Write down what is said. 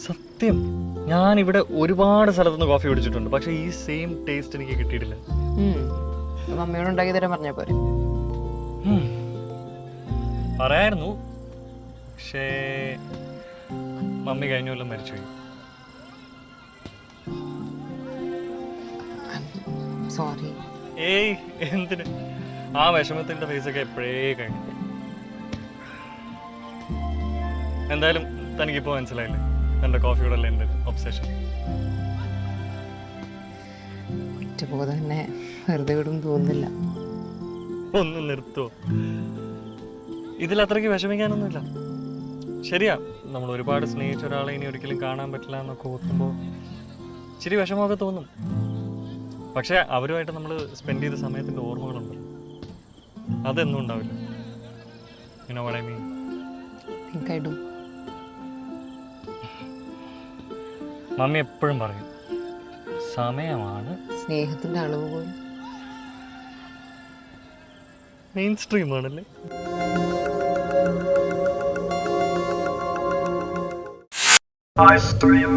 സത്യം, ഞാൻ ഇവിടെ ഒരുപാട് സ്ഥലത്തുനിന്ന് കോഫി കുടിച്ചിട്ടുണ്ട്, പക്ഷെ ഈ സെയിം ടേസ്റ്റ് എനിക്ക് കിട്ടിയിട്ടില്ല. മമ്മിയോട് ഉണ്ടാക്കി തരാൻ പറഞ്ഞ പോരെ. പറയായിരുന്നു, പക്ഷേ മമ്മി കഴിഞ്ഞ കൊല്ലം മരിച്ചുപോയി. സോറി. ഏയ് എന്തിന്, ആ വിഷമത്തിന്റെ ഫേസൊക്കെ എപ്പോഴേ കഴിഞ്ഞു. എന്തായാലും തനിക്കിപ്പോ മനസ്സിലായില്ലേ എൻ്റെ കോഫിയോടല്ല എൻ്റെ ഒബ്സെഷൻ. ഒറ്റപോലെ തന്നെ വെറുതെ വിടും തോന്നുന്നില്ല. ഒന്ന് നിർത്തുവോ? ഇതിൽ അത്രയ്ക്ക് വിഷമിക്കാനൊന്നുമില്ല. ശരിയാ, നമ്മൾ ഒരുപാട് സ്നേഹിച്ച ഒരാളെ ഇനി ഒരിക്കലും കാണാൻ പറ്റില്ല എന്നൊക്കെ ഓർക്കുമ്പോൾ ഇച്ചിരി വിഷമമൊക്കെ തോന്നും. പക്ഷേ അവരുമായിട്ട് നമ്മൾ സ്പെൻഡ് ചെയ്ത സമയത്തിൻ്റെ ഓർമ്മകളുണ്ട്, അതെന്നും ഉണ്ടാവില്ല. You know what I mean? think I do. Mummy എപ്പോഴും പറയും സമയമാണ് സ്നേഹത്തിന്റെ അളവ് പോലും. മെയിൻ സ്ട്രീം ആണല്ലേ. I stream